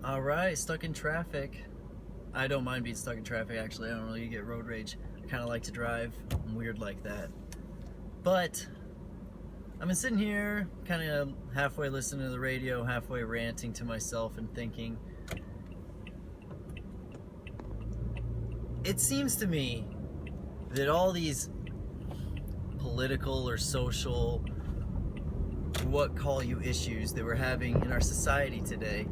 All right, stuck in traffic. I don't mind being stuck in traffic, actually. I don't really get road rage. I kind of like to drive. I'm weird like that. But I've been sitting here, kind of halfway listening to the radio, halfway ranting to myself and thinking. It seems to me that all these political or social, what call you issues that we're having in our society today,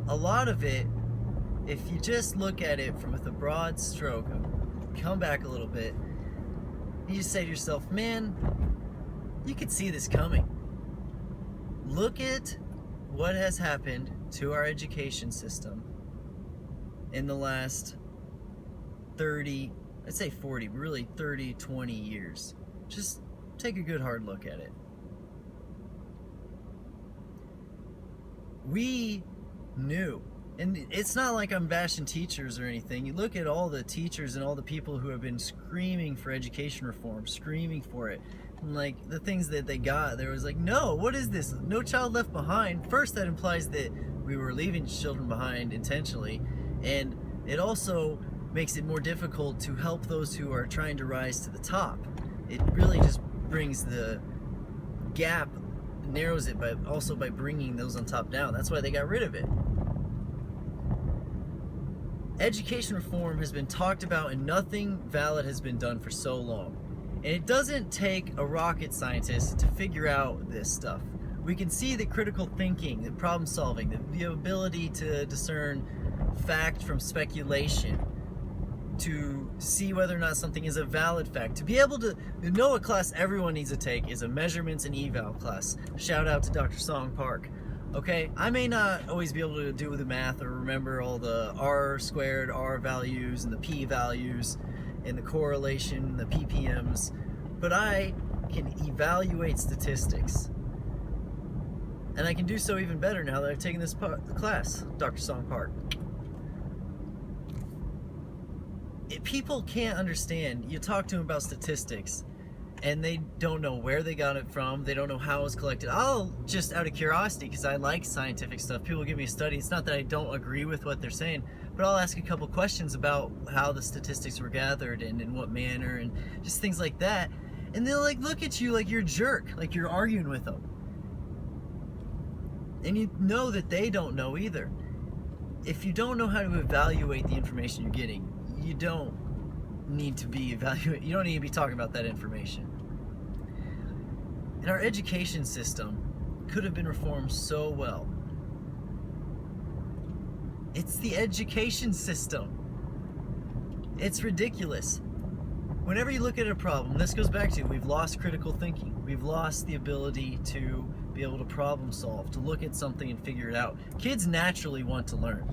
a lot of it, if you just look at it from with a broad stroke, come back a little bit, you just say to yourself, man, you could see this coming. Look at what has happened to our education system in the last 30, I'd say 40, really 30, 20 years. Just take a good hard look at it. We knew, and it's not like I'm bashing teachers or anything. You look at all the teachers and all the people who have been screaming for education reform, screaming for it, and like the things that they got, there was like, no, what is this? No child left behind. First, that implies that we were leaving children behind intentionally, and it also makes it more difficult to help those who are trying to rise to the top. It really just brings the gap, narrows it, but also by bringing those on top down. That's why they got rid of it. Education reform has been talked about and nothing valid has been done for so long. And it doesn't take a rocket scientist to figure out this stuff. We can see that critical thinking, that problem solving, the ability to discern fact from speculation, to see whether or not something is a valid fact, to be able to know a class everyone needs to take is a measurements and eval class. Shout out to Dr. Song Park. Okay, I may not always be able to do the math or remember all the R squared, R values, and the P values, and the correlation, the ppms, but I can evaluate statistics. And I can do so even better now that I've taken this class, Dr. Song Park. People can't understand. You talk to them about statistics, and they don't know where they got it from. They don't know how it was collected. I'll just, out of curiosity, because I like scientific stuff, people give me a study. It's not that I don't agree with what they're saying, but I'll ask a couple questions about how the statistics were gathered and in what manner and just things like that. And they'll like look at you like you're a jerk, like you're arguing with them. And you know that they don't know either. If you don't know how to evaluate the information you're getting, you don't need to be evaluated. You don't need to be talking about that information. And our education system could have been reformed so well. It's the education system. It's ridiculous. Whenever you look at a problem, this goes back to, we've lost critical thinking. We've lost the ability to be able to problem solve, to look at something and figure it out. Kids naturally want to learn.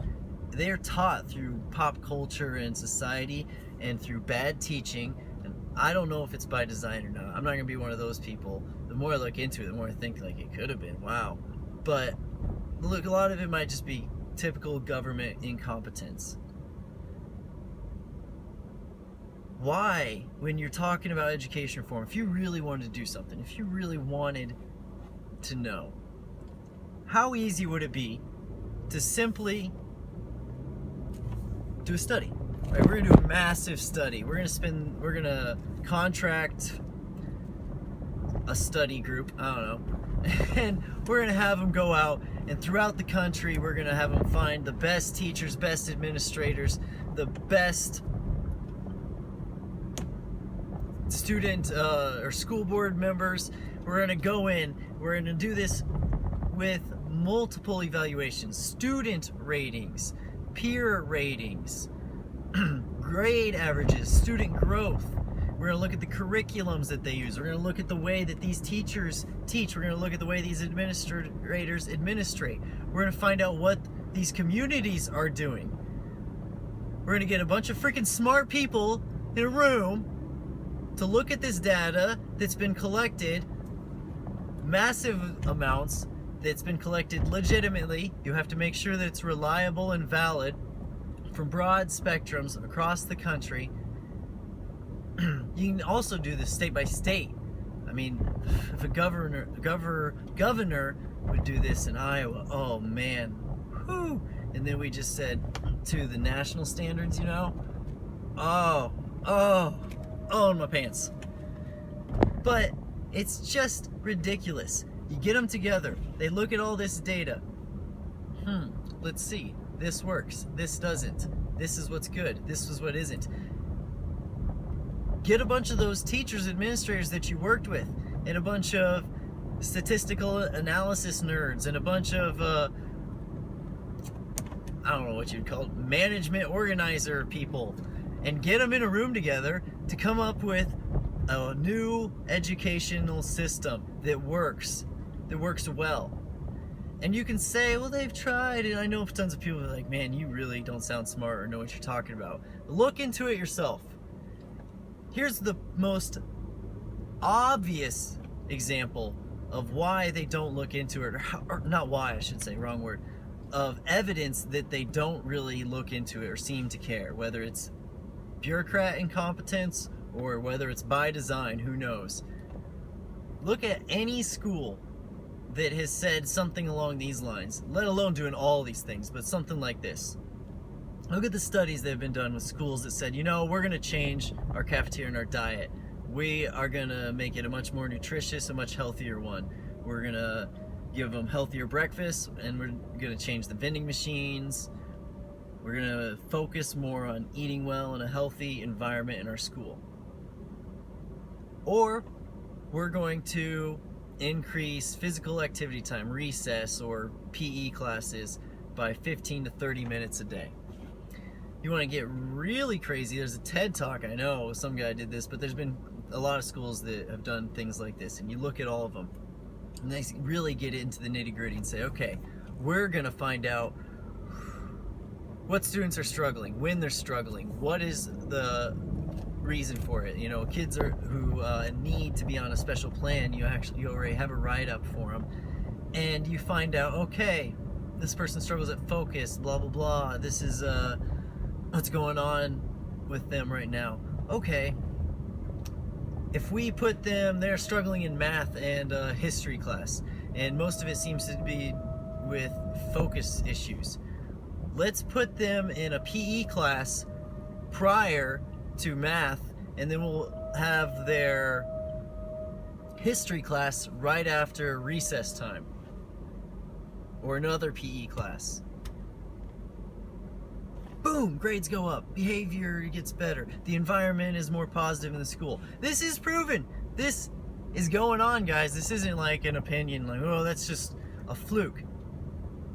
They are taught through pop culture and society and through bad teaching, and I don't know if it's by design or not. I'm not going to be one of those people. The more I look into it, the more I think like it could have been. Wow. But look, a lot of it might just be typical government incompetence. Why, when you're talking about education reform, if you really wanted to do something, if you really wanted to know, how easy would it be to simply do a study? Right, we're gonna do a massive study. We're gonna contract a study group, I don't know, and we're gonna have them go out, and throughout the country we're gonna have them find the best teachers, best administrators, the best student or school board members. We're gonna go in, we're gonna do this with multiple evaluations, student ratings, peer ratings, grade averages, student growth. We're going to look at the curriculums that they use. We're going to look at the way that these teachers teach. We're going to look at the way these administrators administrate. We're going to find out what these communities are doing. We're going to get a bunch of freaking smart people in a room to look at this data that's been collected, massive amounts that's been collected legitimately. You have to make sure that it's reliable and valid from broad spectrums across the country. You can also do this state by state. I mean, if a governor would do this in Iowa. Oh man, whew. And then we just said to the national standards, you know, oh, in my pants. But it's just ridiculous. You get them together, they look at all this data. Let's see, this works, this doesn't, this is what's good, this is what isn't. Get a bunch of those teachers, administrators that you worked with, and a bunch of statistical analysis nerds, and a bunch of I don't know what you'd call it, management organizer people, and get them in a room together to come up with a new educational system that works well. And you can say, well, they've tried, and I know tons of people are like, man, you really don't sound smart or know what you're talking about. Look into it yourself. Here's the most obvious example of why they don't look into it, or not why, I should say, wrong word, of evidence that they don't really look into it or seem to care, whether it's bureaucrat incompetence or whether it's by design, who knows. Look at any school that has said something along these lines, let alone doing all these things, but something like this. Look at the studies that have been done with schools that said, you know, we're going to change our cafeteria and our diet. We are going to make it a much more nutritious, a much healthier one. We're going to give them healthier breakfast, and we're going to change the vending machines. We're going to focus more on eating well in a healthy environment in our school. Or we're going to increase physical activity time, recess or PE classes, by 15 to 30 minutes a day. You want to get really crazy, there's a TED Talk, I know some guy did this, but there's been a lot of schools that have done things like this, and you look at all of them, and they really get into the nitty-gritty and say, okay, we're going to find out what students are struggling, when they're struggling, what is the reason for it. You know, kids who need to be on a special plan, you already have a write-up for them, and you find out, okay, this person struggles at focus, blah blah blah, this is what's going on with them right now. Okay, if we put them, they're struggling in math and history class, and most of it seems to be with focus issues. Let's put them in a PE class prior to math, and then we'll have their history class right after recess time, or another PE class. Boom, grades go up, behavior gets better, the environment is more positive in the school. This is proven. This is going on, guys. This isn't like an opinion, like, oh, that's just a fluke.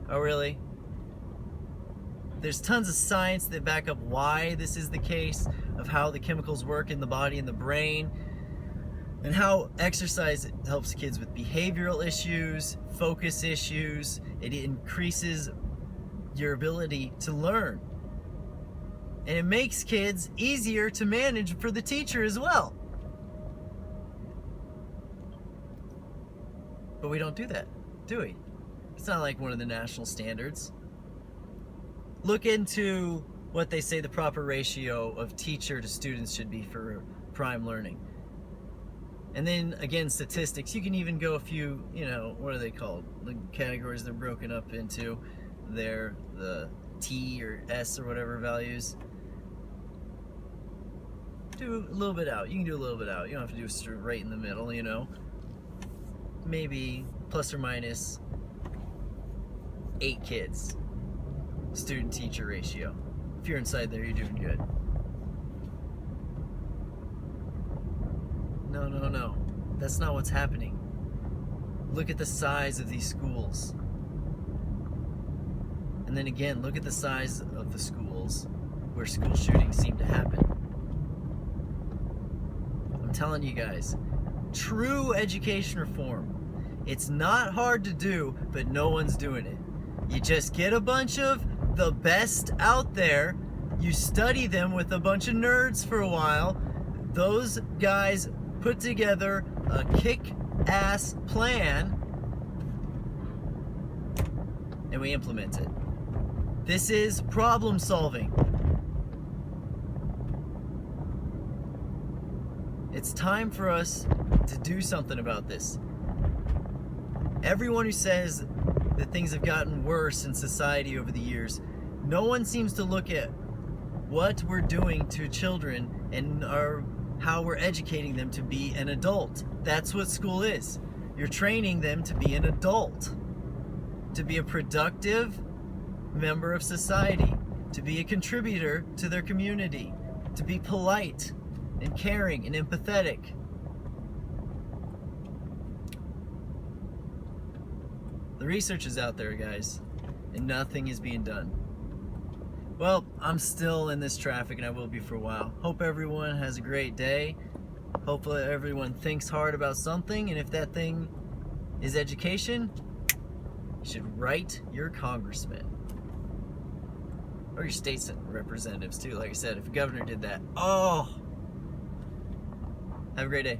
Oh, really? There's tons of science that back up why this is the case, of how the chemicals work in the body and the brain, and how exercise helps kids with behavioral issues, focus issues. It increases your ability to learn. And it makes kids easier to manage for the teacher as well. But we don't do that, do we? It's not like one of the national standards. Look into what they say the proper ratio of teacher to students should be for prime learning. And then again, statistics. You can even go a few, you know, what are they called? The categories they're broken up into. They're the T or S or whatever values. Do a little bit out. You can do a little bit out. You don't have to do it right in the middle, you know. Maybe plus or minus 8 kids. Student-teacher ratio. If you're inside there, you're doing good. No. That's not what's happening. Look at the size of these schools. And then again, look at the size of the schools where school shootings seem to happen. I'm telling you guys, true education reform. It's not hard to do, but no one's doing it. You just get a bunch of the best out there, you study them with a bunch of nerds for a while, those guys put together a kick-ass plan, and we implement it. This is problem solving. It's time for us to do something about this. Everyone who says that things have gotten worse in society over the years, no one seems to look at what we're doing to children and how we're educating them to be an adult. That's what school is. You're training them to be an adult, to be a productive member of society, to be a contributor to their community, to be polite and caring and empathetic. The research is out there, guys, and nothing is being done. Well, I'm still in this traffic, and I will be for a while. Hope everyone has a great day. Hopefully everyone thinks hard about something, and if that thing is education, you should write your congressman. Or your state representatives too, like I said. If a governor did that, oh! Have a great day.